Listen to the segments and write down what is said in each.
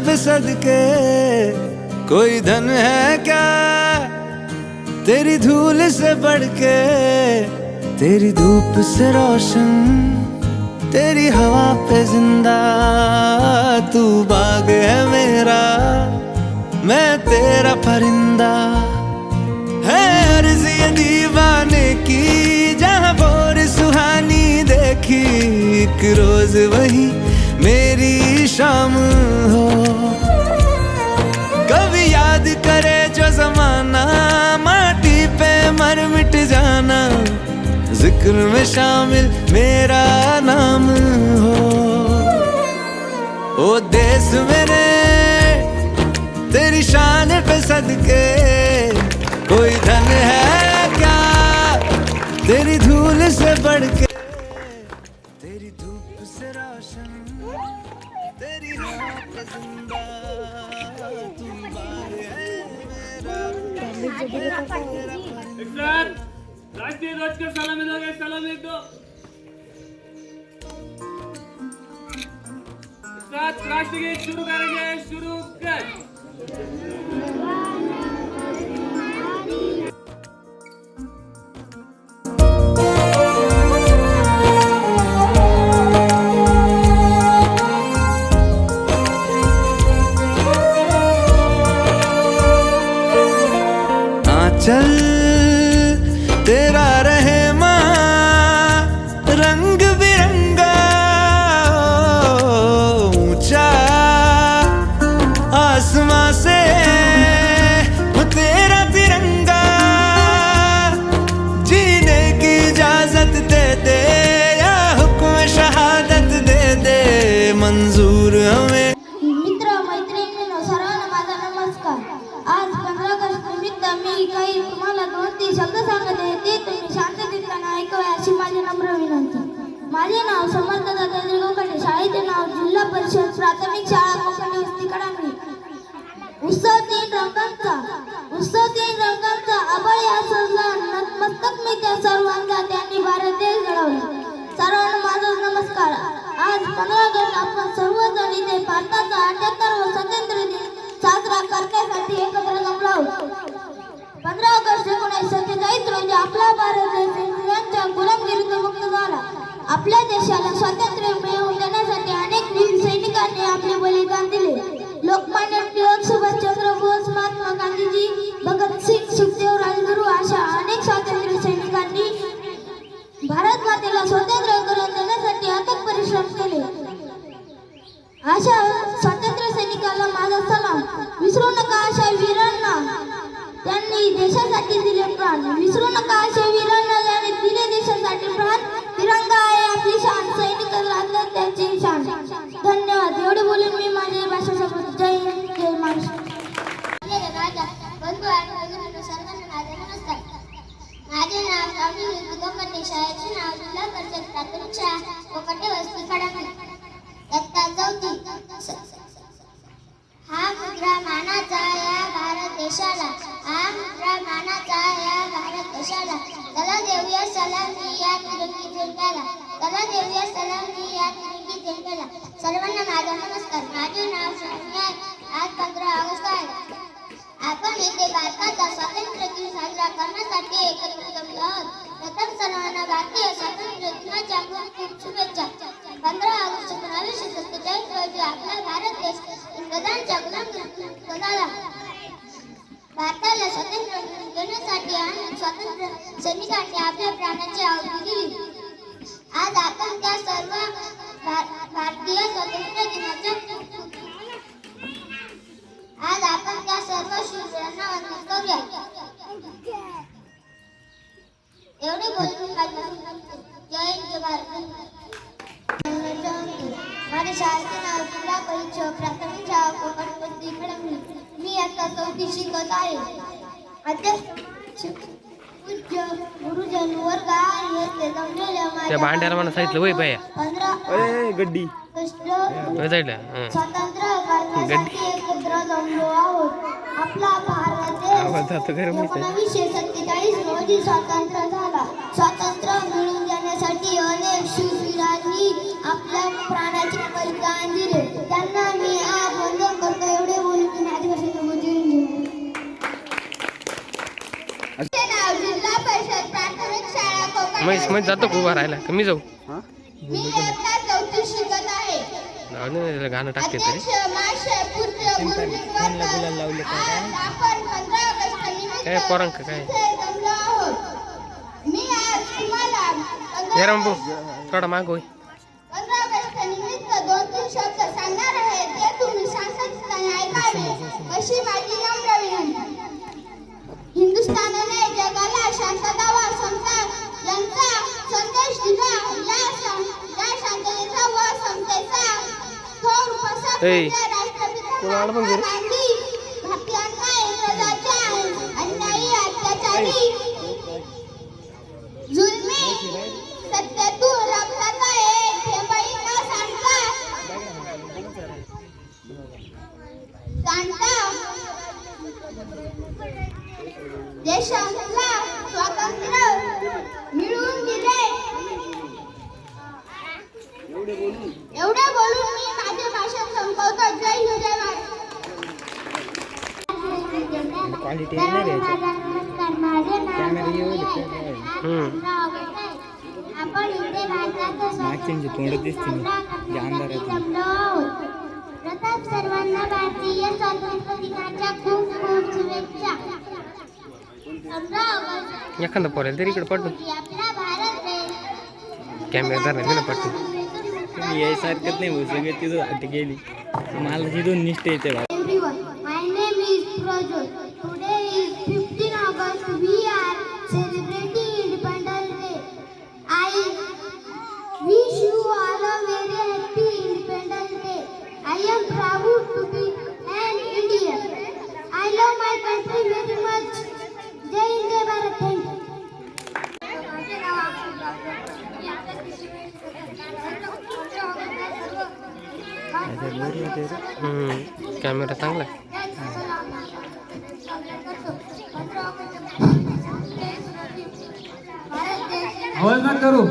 पे सदके कोई धन है क्या तेरी धूल से बढ़ के, तेरी धूप से रोशन, तेरी हवा पे जिंदा। तू बाग है मेरा, मैं तेरा परिंदा। है अर्ज़ ये दीवाने की, जहाँ भोर सुहानी देखी, एक रोज वही मेरी शाम हो। कभी याद करे जो जमाना, माटी पे मर मिट जाना, जिक्र में शामिल मेरा नाम हो। ओ देश मेरे तेरी शान पे सदके कोई धन है क्या तेरी धूल से बढ़ के, तेरी धूप से रोशन, तेरी हवा पे जिंदा। तू बाग है मेरा। राष्ट्रीय ध्वज का सलामी दोगे, सलामी एक दो। साथ राष्ट्रीय गीत शुरू करेंगे, शुरू कर। चल तेरा रहे माँ रंग बिरंगा, ऊंचा आसमां से वो तेरा तिरंगा। जीने की इजाजत दे दे या हुक्म शहादत दे दे, मंजूर हमें। मित्र मैत्रिणींनो, सर्वांना माझा नमस्कार। आज 15 ऑगस्ट निमित्त मी काही तुम्हाला 2-3 शब्द सांगत आहे, ते तुम्ही शांततेने ऐकावे अशी माझी नम्र विनंती। माझे नाव समर्थ दादाजी गोखले, शाळेचे नाव जिल्हा परिषद प्राथमिक शाळा गोखले वस्ती कडांगळी। उत्सव 3 रंगांचा आभाळी हा सजला, नतमस्तक मी त्या सर्वांचा, त्यांनी भारत देश घडवला। सर्वांना माझा नमस्कार। आज 15 ऑगस्ट आपण सर्वजण इथे भारताचा 78वा स्वातंत्र्य दिन साजरा करण्यासाठी एकत्र जमलो आहोत। 15 ऑगस्ट 1947 रोजी आपला भारत देश इंग्रजांच्या गुलामगिरीतून मुक्त झाला। आपल्या देशाला स्वातंत्र्य मिळवून देण्यासाठी अनेक वीर सैनिकांनी आपले बलिदान दिले। लोकमान्य टिळक, सुभाषचंद्र बोस, महात्मा गांधीजी, भगतसिंग, सुखदेव, राजगुरू अशा अनेक स्वातंत्र्य सैनिकांनी भारत मातेला स्वातंत्र्य करून देण्यासाठी अथक परिश्रम केले। अशा स्वातंत्र्य सैनिकांना माझा सलाम। विसरू नका अशा वीरांना, त्यांनी देशासाठी दिले प्राण। विसरू नका अशा वीरांना, ज्यांनी दिले देशासाठी प्राण। तिरंगा आहे आपली शान, सैनिकांना त्यांची शान। धन्यवाद। एवढे बोलून मी माझी भाषा संपवतो। जय हिंद, जय महाराष्ट्र। बंधू आणि भगिनींनो, सर्वांना माझा नमस्कार। माझे नाव स्वामी गोखले, शाळेचे नाव जिल्हा परिषद प्राथमिक शाळा गोखले वस्ती कडांगळी, इयत्ता 4थी। हा मुद्रा मानाचा या भारत देशाला, हा मुद्रा मानाचा या भारत देशाला। चला देऊया सलामी या तिरंगी झेंड्याला, चला देऊया सलामी या तिरंगी झेंड्याला। सर्वांना माझा नमस्कार। माझे नाव स्वामी आहे। आज 15 ऑगस्ट आहे। आपण इथे भारताचा स्वातंत्र्य दिन साजरा करण्यासाठी एकत्र जमलो आहोत। प्रथम सर्वांना भारतीय स्वातंत्र्य दिनाच्या खूप शुभेच्छा। 15 ऑगस्ट 1947 रोजी आपला भारत देश इंग्रजांच्या गुलामगिरीतून मुक्त झाला। भारताला स्वातंत्र्य देण्यासाठी अनेक स्वातंत्र्य सैनिकांनी आपल्या प्राणाची आहुती दिली। आज आपण त्या सर्व भारतीय स्वातंत्र्य दिनाच्या आज आपण त्या सर्व शूरांना वंदन करूया। एवढे बोलून जय हिंद, जय भारत। माझ्या शाळेचे नाव जिल्हा परिषद प्राथमिक शाळा गोखले वस्ती कडांगळी, मी आता 4थी शिकत आहे। अध्यक्ष पूज्य गुरुजन वर्ग आणि येथे जमलेल्या माझ्या भांड्याला म्हणा सांगितलं वय बाया 15 गड्डी स्वातंत्र्य करण्यासाठी एकत्र जमलो आहोत। आपला भारत देश 1947 रोजी स्वातंत्र्य झाला। स्वातंत्र्य मिळवून देण्यासाठी अनेक शूरवीरांनी आपल्या प्राणाची बलिदान दिले त्यांना मी आज वंदन करतो. एवढे बोलून मी माझी भाषेत नाव जिल्हा परिषद प्राथमिक शाळा कोकण जातो उभा राहायला कमी जाऊ मी इयत्ता 4थी शिकत आहे. गाणं टाकते तरी अध्यक्ष माशे पूज्य गुरुजींवर आपण 15 ऑगस्ट निमित्त काय पोरांक काय इथे जमलो आहोत. मी आज तुम्हाला रंबू थोडा माग होय 15 ऑगस्ट निमित्त 2-3 शब्द सांगणार आहे ते तुम्ही शांतपणे ऐकावे अशी माझी नम्र विनंती. हिंदुस्थानाने जगाला शांतता व समता यांचा संदेश दिला. या शांततेचा व समतेचा थोर प्रसार राष्ट्रपिता महात्मा गांधी भारतीयांना इंग्रजांच्या अन्यायी अत्याचारी जुलमी सत्तेतून रक्ताचा एक थेंबही न सांडता देशाला स्वातंत्र्य मिळवून दिले. एवढे बोलून मी माझे भाषण संपवतो. जय हिंद जय क्वालिटी आपण इथे प्रताप सर्वांना भारतीय स्वातंत्र्य दिनाच्या खूप खूप शुभेच्छा. 15 ऑगस्ट एखादा पोरेल तरी इकडे पडतो आपला भारत देश कॅमेरा धरला ना पडतो यायसारखंच नाही भाऊ सगळे तिथं हट गेली मला तिथून निष्ठा येते बा. Everyone, my name is Prajwal. Today is 15 August. We are celebrating Independence Day. I wish you all a very happy Independence Day. I am proud to be an Indian. I love my country very much. Jai Hind, Jai Bharat. Thank you. Camera चांगला आहे. आवाज ना करू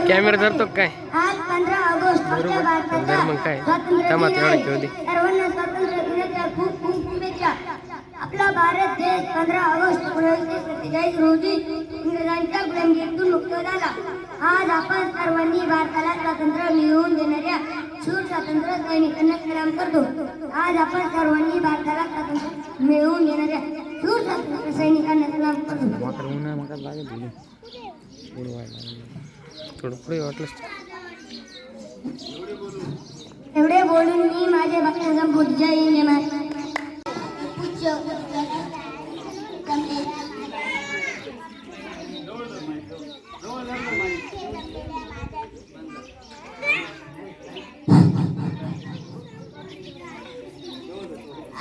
camera धरतो काय आज 15 August आपल्या भारताच्या मग काय स्वातंत्र्य जमात दिन एवढं आहे. ठेवली सर्वांना स्वातंत्र्य दिनाच्या खूप खूप शुभेच्छा. आपला भारत देश 15 ऑगस्ट 1947 रोजी इंग्रजांच्या गुलामगिरीतून मुक्त झाला. आज आपण सर्वांनी भारताला स्वातंत्र्य मिळवून देणाऱ्या शूर स्वातंत्र्य सैनिकांना सलाम करतो. आज आपण सर्वांनी भारताला स्वातंत्र्य मिळवून देणाऱ्या शूर स्वातंत्र्य सैनिकांना सलाम करतो. थोडं पुढे वाटलं एवढे बोलून मी माझे वक्तव्य संपवतो. जय हिंद जय महाराष्ट्र.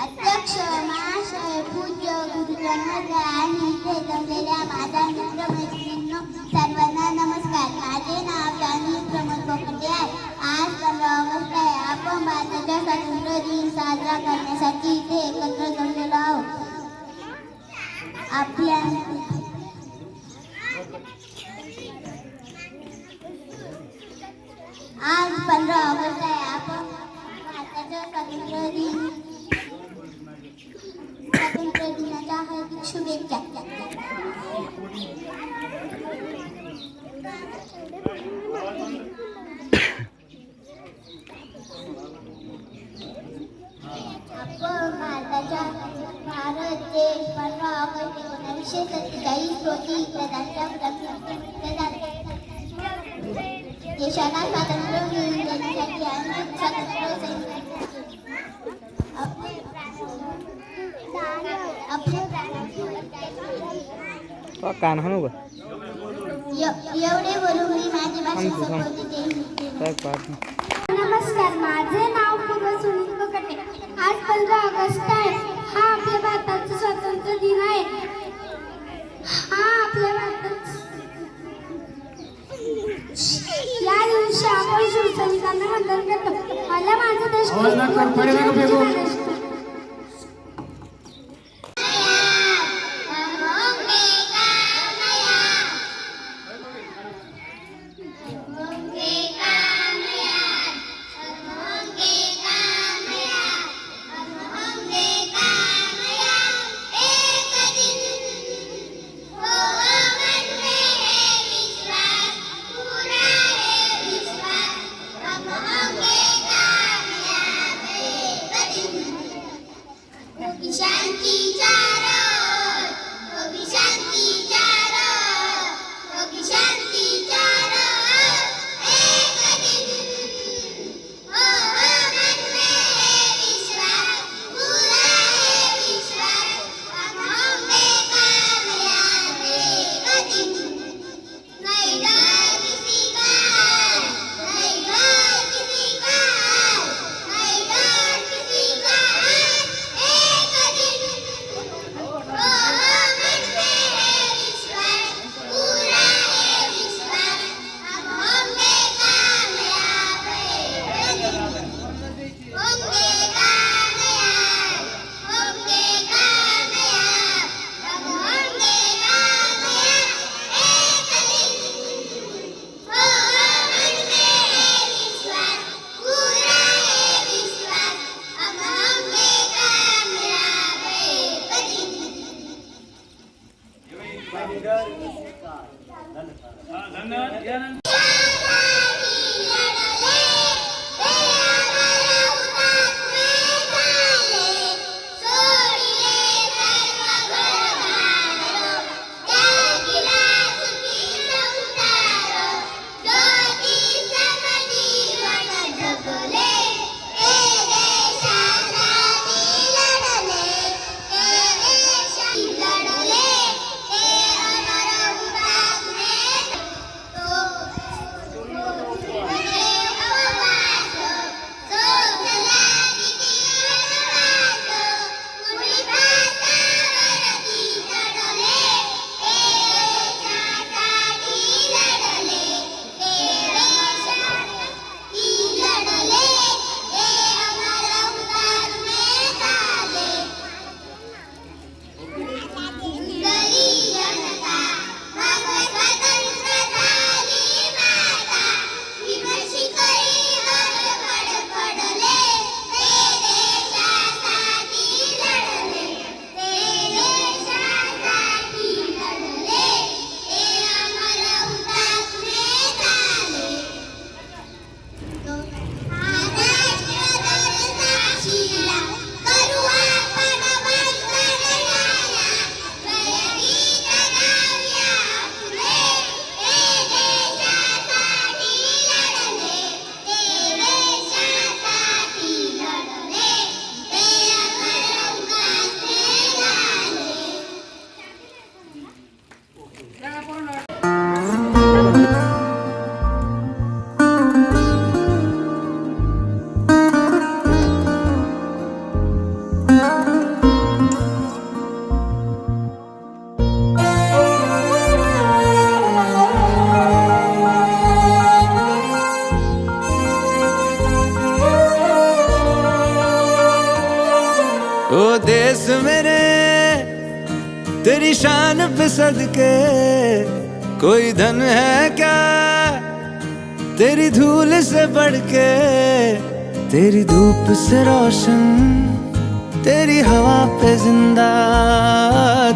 अध्यक्ष महाशय पूज्य गुरुजन आणि इथे जमलेल्या माझ्या मित्रमैत्रिणींनो सर्वांना नमस्कार. माझे नाव जानवी प्रमोद बोकटे आहे. आज 15 ऑगस्ट आहे. आपण भारताच्या स्वातंत्र्य दिन साजरा करण्यासाठी इथे एकत्र जमलेलो आहोत. आपल्या आज 15 ऑगस्ट आहे. आपण भारताच्या स्वातंत्र्य दिनाच्या हार्दिक शुभेच्छा. ज्योती प्रदानच्या देशाला स्वातंत्र्य मिळवून देण्यासाठी अनेक स्वातंत्र्य सैनिकांनी कान हाणू का एवढे बोलून मी माझी भाषण संपवते. नमस्कार, माझे नाव पूर्व सुनील कटे. आज 15 ऑगस्ट आहे. हा आपल्या भारताचा स्वातंत्र्य दिन आहे. हा आपल्या भारतात या दिवशी आपण शिवसैनिकांना वंदन करतो. मला माझा देश ओ देश मेरे तेरी शान पे सदके, कोई धन है क्या तेरी धूल से बढ़ के। तेरी धूप से रोशन, तेरी हवा पे जिंदा,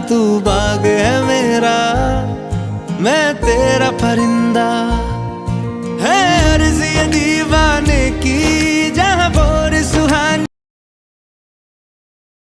तू बाग है मेरा, मैं तेरा परिंदा। है अर्ज़ ये दीवाने